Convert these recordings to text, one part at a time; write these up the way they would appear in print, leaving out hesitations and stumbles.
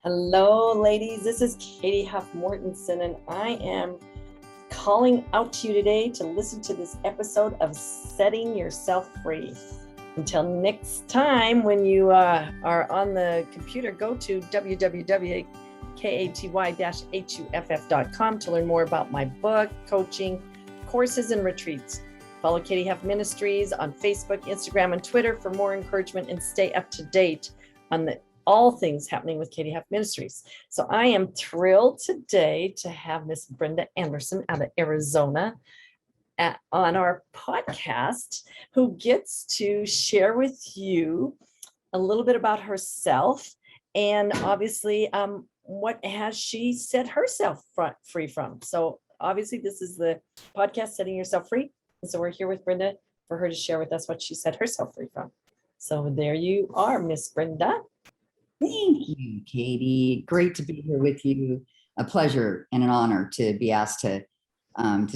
Hello, ladies. This is Katy Huff Mortensen, and I am calling out to you today to listen to this episode of Setting Yourself Free. Until next time, when you are on the computer, go to www.katy-huff.com to learn more about my book, coaching, courses, and retreats. Follow Katy Huff Ministries on Facebook, Instagram, and Twitter for more encouragement and stay up to date on all things happening with Katy Huff Ministries. So I am thrilled today to have Miss Brenda Anderson out of Arizona on our podcast, who gets to share with you a little bit about herself and obviously what has she set herself free from. So obviously this is the podcast, Setting Yourself Free. And so we're here with Brenda for her to share with us what she set herself free from. So there you are, Miss Brenda. Thank you, Katy. Great to be here with you. A pleasure and an honor to be asked to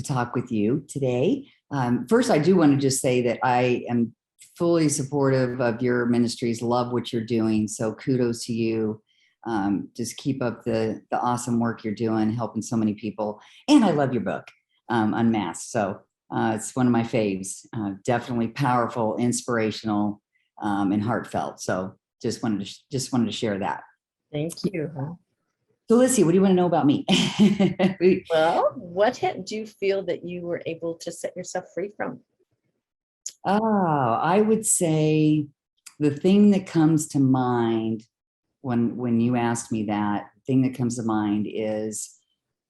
talk with you today. First, I do want to just say that I am fully supportive of your ministries. Love what you're doing. So kudos to you. Just keep up the awesome work you're doing, helping so many people. And I love your book, Unmasked. So it's one of my faves. Definitely powerful, inspirational, and heartfelt. So just wanted to share that. Thank you. So let's see, what do you want to know about me? Well, what do you feel that you were able to set yourself free from? I would say the thing that comes to mind when you asked me that, thing that comes to mind is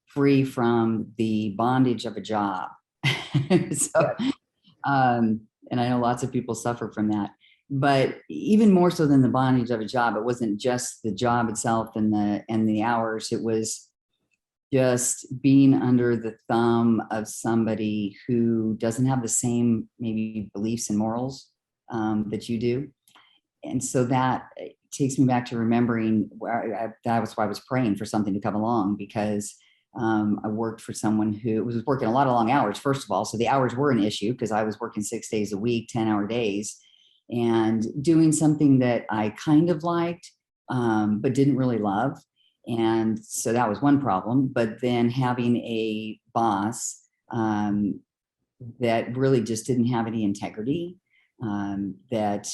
free from the bondage of a job. So, and I know lots of people suffer from that. But even more so than the bondage of a job, it wasn't just the job itself and the hours. It was just being under the thumb of somebody who doesn't have the same maybe beliefs and morals that you do. And so that takes me back to remembering that was why I was praying for something to come along, because I worked for someone who was working a lot of long hours, first of all. So the hours were an issue because I was working 6 days a week, 10-hour days, and doing something that I kind of liked, but didn't really love. And so that was one problem. But then having a boss that really just didn't have any integrity, that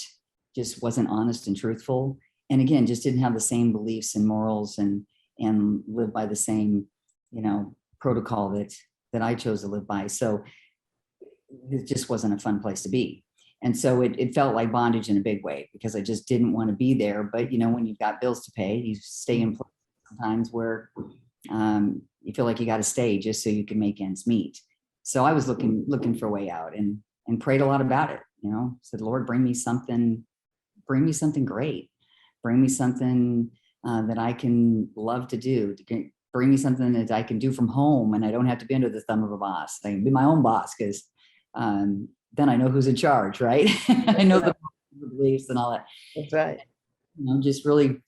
just wasn't honest and truthful. And again, just didn't have the same beliefs and morals and live by the same, protocol that I chose to live by. So it just wasn't a fun place to be. And so it felt like bondage in a big way, because I just didn't want to be there. But, when you've got bills to pay, you stay in place sometimes where you feel like you got to stay just so you can make ends meet. So I was looking for a way out and prayed a lot about it, said, Lord, bring me something great. Bring me something that I can love to do. Bring me something that I can do from home and I don't have to be under the thumb of a boss. I can be my own boss, because then I know who's in charge, right? I know the beliefs and all that. That's right. Just really,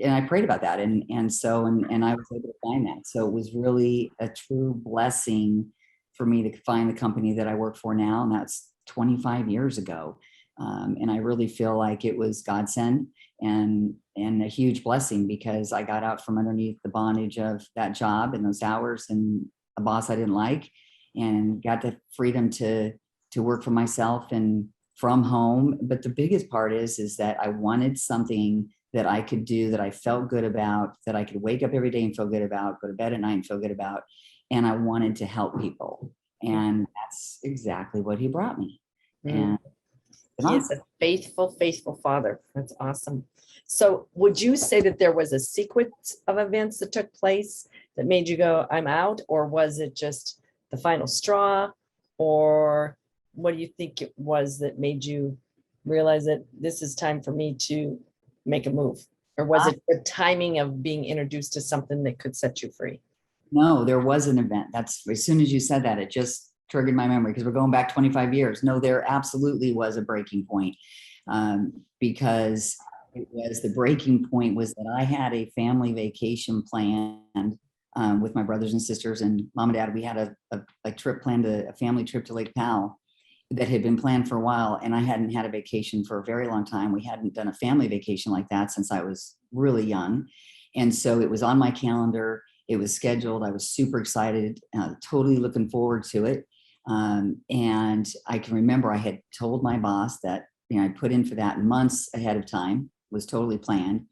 and I prayed about that. And I was able to find that. So it was really a true blessing for me to find the company that I work for now. And that's 25 years ago. And I really feel like it was God sent and a huge blessing, because I got out from underneath the bondage of that job and those hours and a boss I didn't like, and got the freedom to work for myself and from home. But the biggest part is that I wanted something that I could do, that I felt good about, that I could wake up every day and feel good about, go to bed at night and feel good about. And I wanted to help people. And that's exactly what he brought me. And he is a faithful father. That's awesome. So would you say that there was a sequence of events that took place that made you go, I'm out? Or was it just the final straw? Or what do you think it was that made you realize that this is time for me to make a move? Or was it the timing of being introduced to something that could set you free? No, there was an event. That's, as soon as you said that, it just triggered my memory, because we're going back 25 years. No, there absolutely was a breaking point, because the breaking point was that I had a family vacation planned with my brothers and sisters and mom and dad. We had a trip planned, a family trip to Lake Powell that had been planned for a while. And I hadn't had a vacation for a very long time. We hadn't done a family vacation like that since I was really young. And so it was on my calendar. It was scheduled. I was super excited, totally looking forward to it. And I can remember I had told my boss that, I put in for that months ahead of time, was totally planned,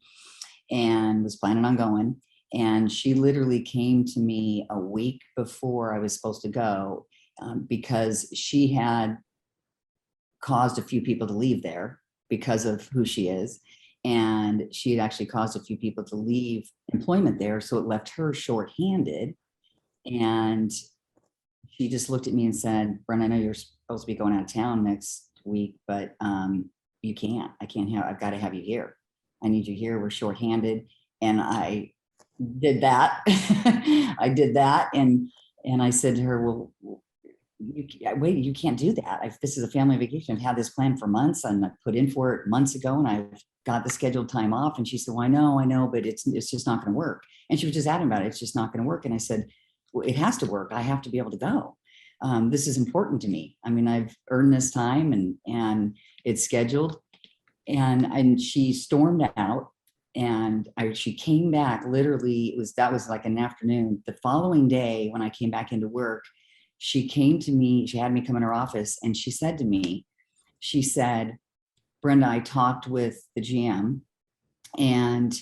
and was planning on going. And she literally came to me a week before I was supposed to go, because she had caused a few people to leave there because of who she is. And she had actually caused a few people to leave employment there. So it left her shorthanded. And she just looked at me and said, Brenda, I know you're supposed to be going out of town next week, but you can't. I've got to have you here. I need you here. We're shorthanded. And I did that. I did that. And I said to her, well, you can't do that. This is a family vacation. I've had this planned for months, and I put in for it months ago, and I've got the scheduled time off. And she said, well, I know, but it's just not going to work. And she was just adamant about it. It's just not going to work. And I said, well, it has to work. I have to be able to go. This is important to me. I mean, I've earned this time, and it's scheduled. And she stormed out, and she came back. Literally, that was like an afternoon. The following day, when I came back into work, she came to me. She had me come in her office, and she said to me, she said, Brenda, I talked with the GM and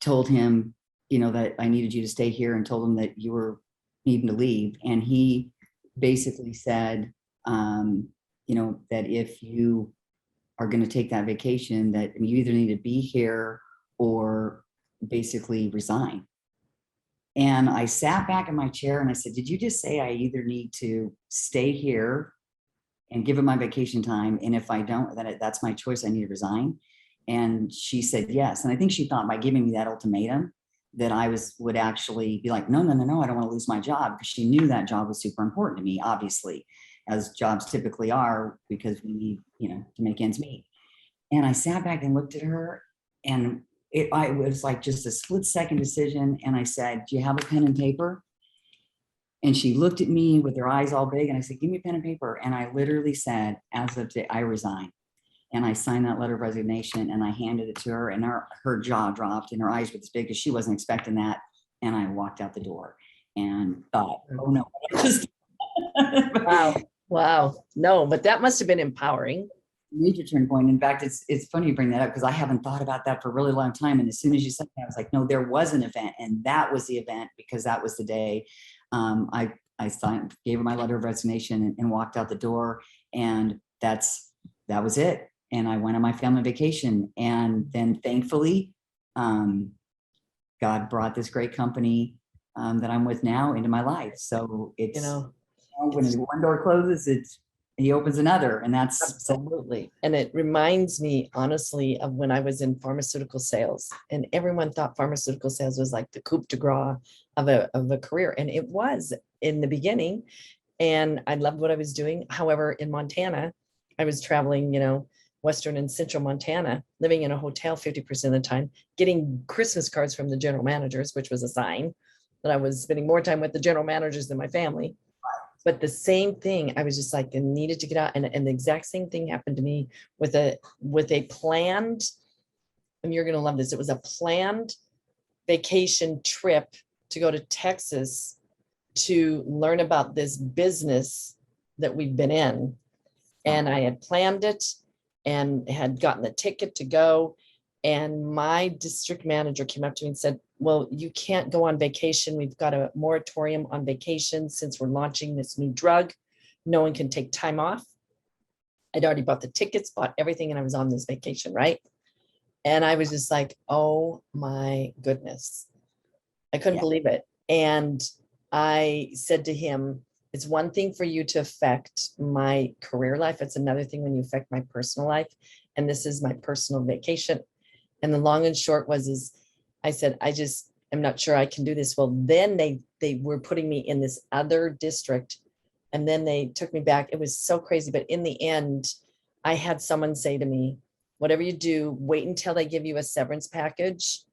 told him, that I needed you to stay here, and told him that you were needing to leave. And he basically said, that if you are going to take that vacation, that you either need to be here or basically resign. And I sat back in my chair and I said, did you just say I either need to stay here and give it my vacation time? And if I don't, then that's my choice. I need to resign. And she said, yes. And I think she thought by giving me that ultimatum that I would actually be like, no, I don't want to lose my job, because she knew that job was super important to me, obviously, as jobs typically are, because we need, to make ends meet. And I sat back and looked at her, and it was like just a split second decision. And I said, do you have a pen and paper? And she looked at me with her eyes all big. And I said, give me a pen and paper. And I literally said, as of today, I resign. And I signed that letter of resignation, and I handed it to her, and her jaw dropped and her eyes were as big, as she wasn't expecting that. And I walked out the door and thought, oh no. Wow. No, but that must have been empowering. Major turning point. In fact, it's funny you bring that up, because I haven't thought about that for a really long time. And as soon as you said that, I was like, no, there was an event, and that was the event, because that was the day I gave her my letter of resignation and walked out the door, and that was it. And I went on my family vacation, and then thankfully, God brought this great company that I'm with now into my life. So it's when one door closes, he opens another, and that's absolutely. And it reminds me, honestly, of when I was in pharmaceutical sales, and everyone thought pharmaceutical sales was like the coup de grace of a career. And it was in the beginning, and I loved what I was doing. However, in Montana, I was traveling, Western and Central Montana, living in a hotel 50% of the time, getting Christmas cards from the general managers, which was a sign that I was spending more time with the general managers than my family. But the same thing, I was just like, I needed to get out. And the exact same thing happened to me with a planned, and you're going to love this. It was a planned vacation trip to go to Texas to learn about this business that we've been in. And I had planned it and had gotten the ticket to go. And my district manager came up to me and said, well, you can't go on vacation. We've got a moratorium on vacation since we're launching this new drug. No one can take time off. I'd already bought the tickets, bought everything, and I was on this vacation, right? And I was just like, oh my goodness. I couldn't believe it. And I said to him, it's one thing for you to affect my career life. It's another thing when you affect my personal life. And this is my personal vacation. And the long and short was, I said, I just am not sure I can do this. Well, then they were putting me in this other district, and then they took me back. It was so crazy. But in the end, I had someone say to me, whatever you do, wait until they give you a severance package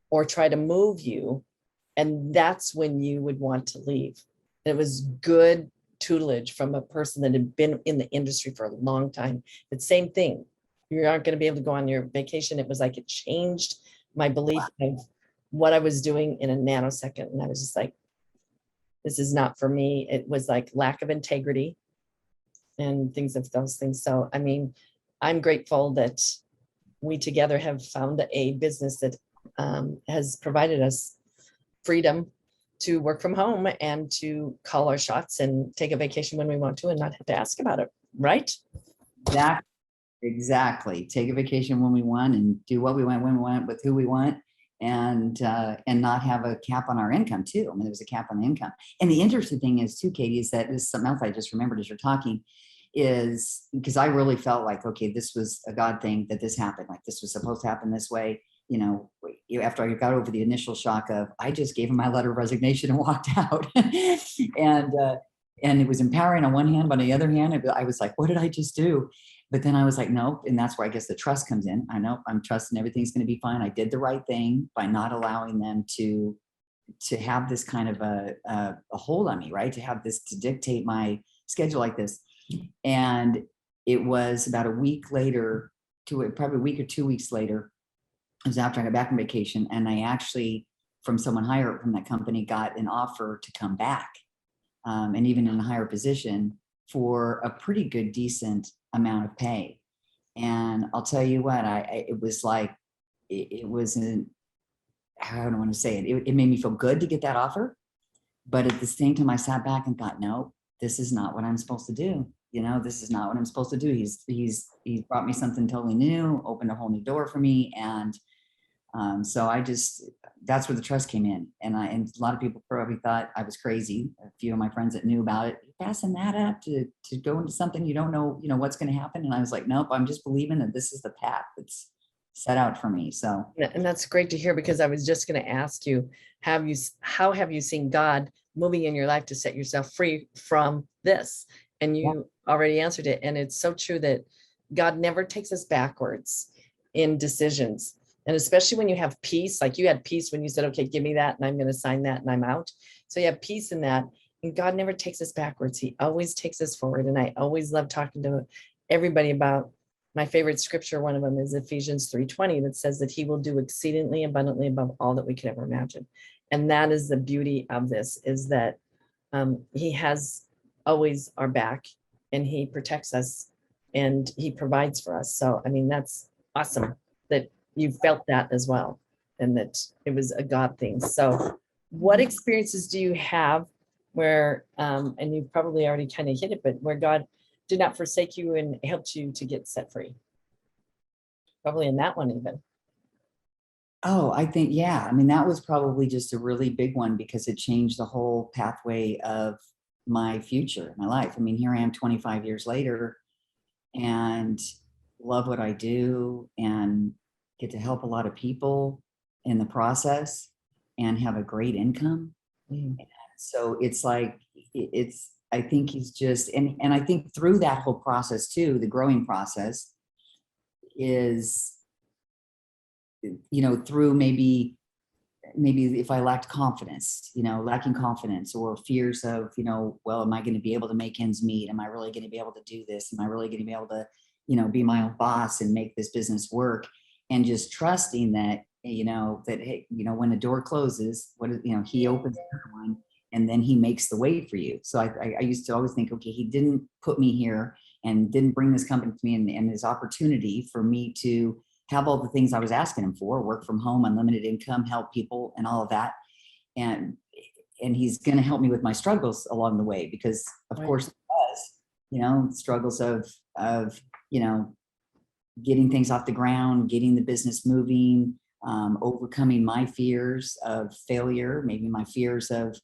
or try to move you. And that's when you would want to leave. And it was good tutelage from a person that had been in the industry for a long time. But same thing, you aren't going to be able to go on your vacation. It was like it changed my belief of what I was doing in a nanosecond. And I was just like, this is not for me. It was like lack of integrity and things of those things. So, I mean, I'm grateful that we together have found a business that has provided us freedom to work from home and to call our shots and take a vacation when we want to and not have to ask about it. Right? Exactly. Take a vacation when we want and do what we want, when we want, with who we want, and not have a cap on our income too. I mean, there's a cap on the income. And the interesting thing is too, Katie, is that this is something else I just remembered as you're talking, is because I really felt like, okay, this was a God thing that this happened. Like this was supposed to happen this way. You know, after I got over the initial shock of, I just gave him my letter of resignation and walked out. And it was empowering on one hand, but on the other hand, I was like, what did I just do? But then I was like, nope. And that's where I guess the trust comes in. I know I'm trusting everything's going to be fine. I did the right thing by not allowing them to have this kind of a hold on me, right? To have this, to dictate my schedule like this. And it was about a week later, probably a week or 2 weeks later, it was after I got back from vacation, and I actually, from someone higher up from that company, got an offer to come back, and even in a higher position for a pretty good, decent amount of pay. And I'll tell you what, it was like, it wasn't, I don't want to say it. It made me feel good to get that offer. But at the same time, I sat back and thought, no, this is not what I'm supposed to do. You know, this is not what I'm supposed to do. He's brought me something totally new, opened a whole new door for me. And so that's where the trust came in. And a lot of people probably thought I was crazy. A few of my friends that knew about it, passing that up to go into something you don't know, what's going to happen. And I was like, nope, I'm just believing that this is the path that's set out for me. So, and that's great to hear, because I was just going to ask you, how have you seen God moving in your life to set yourself free from this? And you already answered it. And it's so true that God never takes us backwards in decisions. And especially when you have peace, like you had peace when you said, okay, give me that, and I'm going to sign that, and I'm out. So you have peace in that. And God never takes us backwards. He always takes us forward. And I always love talking to everybody about my favorite scripture. One of them is Ephesians 3:20, that says that he will do exceedingly abundantly above all that we could ever imagine. And that is the beauty of this, is that he has always our back, and he protects us, and he provides for us. So, I mean, that's awesome that you felt that as well, and that it was a God thing. So what experiences do you have where, and you probably already kind of hit it, but where God did not forsake you and helped you to get set free? Probably in that one even. Oh, I think, yeah. I mean, that was probably just a really big one, because it changed the whole pathway of my future, my life. I mean, here I am 25 years later, and love what I do, and get to help a lot of people in the process, and have a great income. So it's like, I think he's just, and I think through that whole process too, the growing process is, through maybe if I lacked confidence, lacking confidence, or fears of, well, am I going to be able to make ends meet? Am I really going to be able to do this? Am I really going to be able to, be my own boss and make this business work? And just trusting that, hey, when the door closes, he opens another one, and then he makes the way for you. So I used to always think, okay, he didn't put me here and didn't bring this company to me and this opportunity for me to have all the things I was asking him for: work from home, unlimited income, help people, and all of that. And he's going to help me with my struggles along the way, because of course it was, struggles of, getting things off the ground, getting the business moving, overcoming my fears of failure, maybe my fears of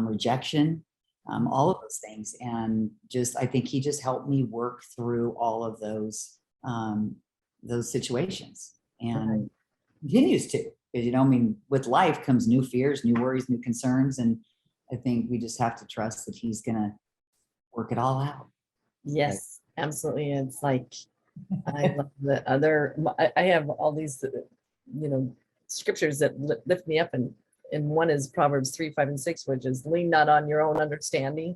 rejection, all of those things. And I think he just helped me work through all of those situations, and continues to, because, I mean, with life comes new fears, new worries, new concerns. And I think we just have to trust that he's going to work it all out. Yes, absolutely. It's like, I love the other, I have all these, scriptures that lift me up. And one is Proverbs 3:5-6, which is, lean not on your own understanding,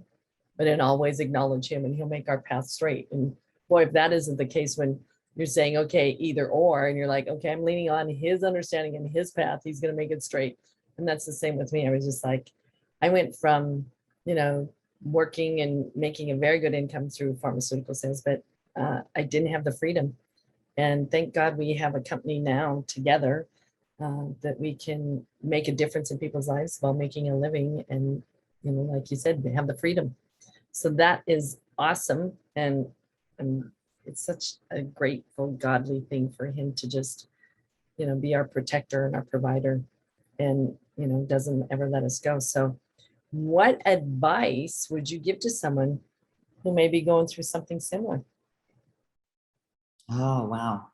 but in all ways acknowledge him, and he'll make our path straight. And boy, if that isn't the case, when you're saying, okay, either or, and you're like, okay, I'm leaning on his understanding and his path. He's going to make it straight. And that's the same with me. I was just like, I went from, working and making a very good income through pharmaceutical sales, but I didn't have the freedom. And thank God we have a company now together that we can make a difference in people's lives while making a living. And, like you said, they have the freedom. So that is awesome. And it's such a grateful, godly thing for him to just, be our protector and our provider and, doesn't ever let us go. So what advice would you give to someone who may be going through something similar? Oh, wow.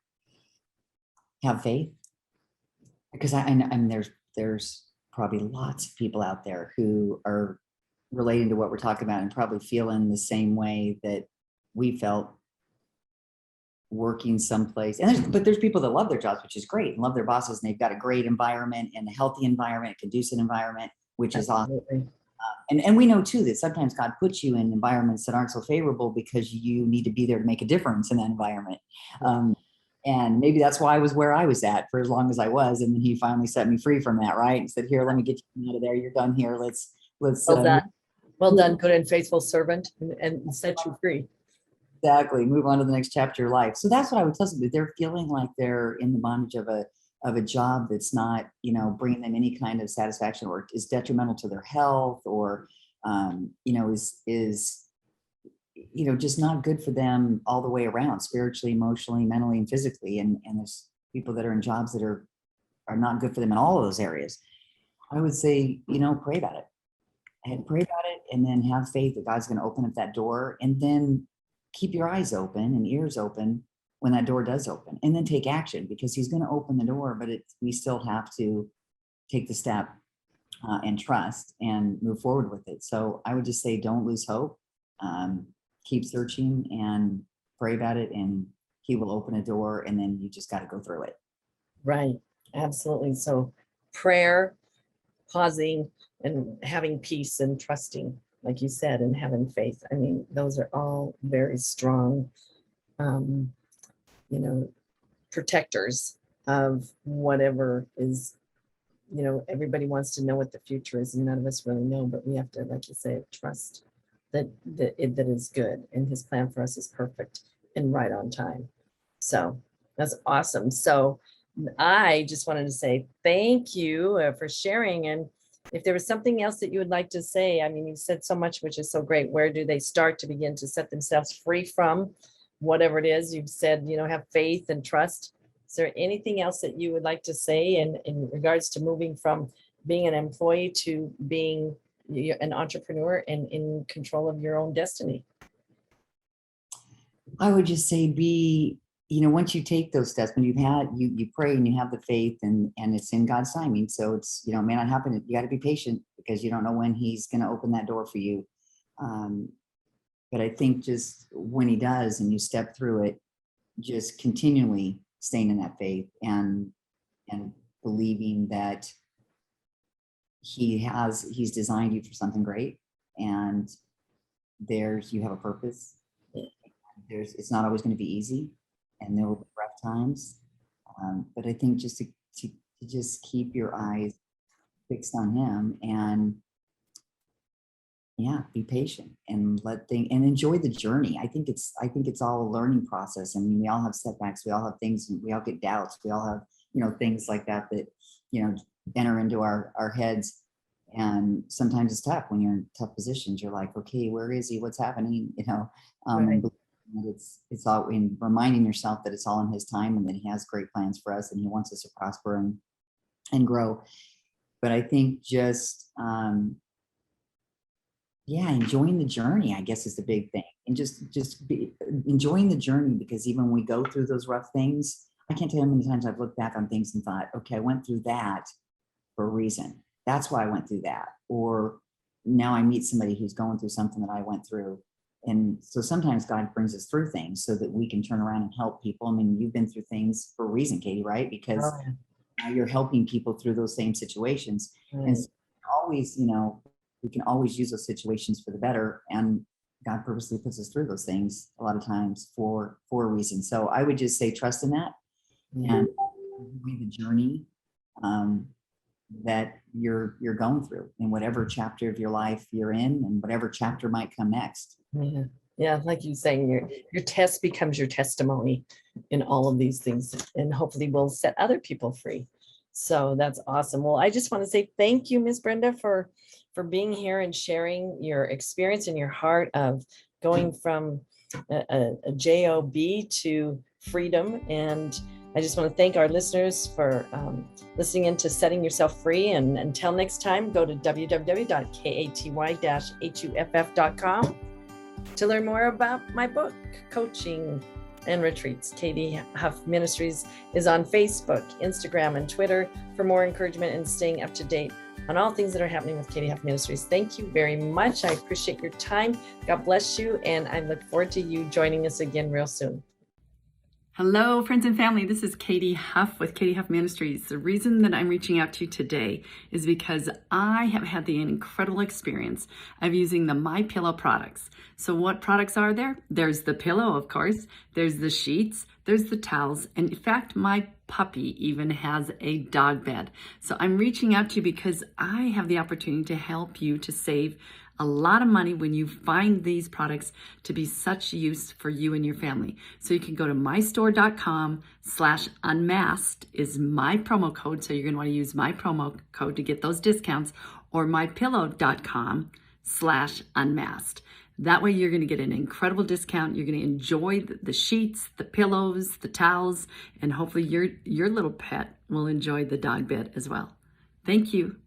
Have faith. Because I'm there's probably lots of people out there who are relating to what we're talking about and probably feeling the same way that we felt working someplace. But there's people that love their jobs, which is great, and love their bosses, and they've got a great environment and a healthy environment, a conducive environment, which is awesome. And we know too that sometimes God puts you in environments that aren't so favorable because you need to be there to make a difference in that environment. And maybe that's why I was where I was at for as long as I was. And then he finally set me free from that, right? And said, here, let me get you out of there. You're done here. Let's well done, good and faithful servant, and set you free. Exactly. Move on to the next chapter of your life. So that's what I would tell them. They're feeling like they're in the bondage of a job that's not, bringing them any kind of satisfaction, or is detrimental to their health, or, is just not good for them all the way around, spiritually, emotionally, mentally, and physically. And there's people that are in jobs that are not good for them in all of those areas. I would say, pray about it, and pray about it, and then have faith that God's going to open up that door, and then keep your eyes open and ears open when that door does open, and then take action, because he's going to open the door, but we still have to take the step and trust and move forward with it. So I would just say, don't lose hope. Keep searching and pray about it, and he will open a door, and then you just got to go through it. Right. Absolutely. So prayer, pausing, and having peace and trusting, like you said, and having faith. I mean, those are all very strong, protectors of whatever is, everybody wants to know what the future is, and none of us really know, but we have to, like you say, trust that is good, and his plan for us is perfect and right on time. So that's awesome. So I just wanted to say thank you for sharing. And if there was something else that you would like to say, I mean, you said so much, which is so great. Where do they start to begin to set themselves free from whatever it is you've said, have faith and trust? Is there anything else that you would like to say in regards to moving from being an employee to being an entrepreneur and in control of your own destiny? I would just say once you take those steps, when you pray and you have the faith, and it's in God's timing. So it's, it may not happen. You got to be patient, because you don't know when he's going to open that door for you. But I think just when he does, and you step through it, just continually staying in that faith and believing that he's designed you for something great, and you have a purpose. It's not always going to be easy, and there will be rough times. But I think just to just keep your eyes fixed on him, and be patient, and and enjoy the journey. I think it's all a learning process. I mean, we all have setbacks, we all have things, we all get doubts, we all have, things like that enter into our heads. And sometimes it's tough when you're in tough positions. You're like, okay, where is he? What's happening? Right. It's all in reminding yourself that it's all in his time, and that he has great plans for us, and he wants us to prosper and grow. But I think just, enjoying the journey, I guess, is the big thing. And just be enjoying the journey, because even when we go through those rough things, I can't tell you how many times I've looked back on things and thought, okay, I went through that for a reason. That's why I went through that. Or now I meet somebody who's going through something that I went through. And so sometimes God brings us through things so that we can turn around and help people. I mean, you've been through things for a reason, Katy, right? Because now you're helping people through those same situations. And so always, we can always use those situations for the better. And God purposely puts us through those things a lot of times for a reason. So I would just say trust in that and enjoy the journey that you're going through in whatever chapter of your life you're in and whatever chapter might come next. Yeah. Yeah, like you saying, your test becomes your testimony in all of these things, and hopefully will set other people free. So that's awesome. Well, I just want to say thank you, Miss Brenda, for being here and sharing your experience and your heart of going from a job to freedom. And I just want to thank our listeners for listening in to Setting Yourself Free. And until next time, go to www.katy-huff.com to learn more about my book, Coaching and Retreats. Katy Huff Ministries is on Facebook, Instagram, and Twitter for more encouragement and staying up to date on all things that are happening with Katy Huff Ministries. Thank you very much. I appreciate your time. God bless you. And I look forward to you joining us again real soon. Hello, friends and family. This is Katy Huff with Katy Huff Ministries. The reason that I'm reaching out to you today is because I have had the incredible experience of using the MyPillow products. So what products are there? There's the pillow, of course. There's the sheets. There's the towels. And in fact, my puppy even has a dog bed. So I'm reaching out to you because I have the opportunity to help you to save a lot of money when you find these products to be such use for you and your family. So you can go to mystore.com/unmasked is my promo code. So you're going to want to use my promo code to get those discounts, or mypillow.com/unmasked. That way you're going to get an incredible discount. You're going to enjoy the sheets, the pillows, the towels, and hopefully your little pet will enjoy the dog bed as well. Thank you.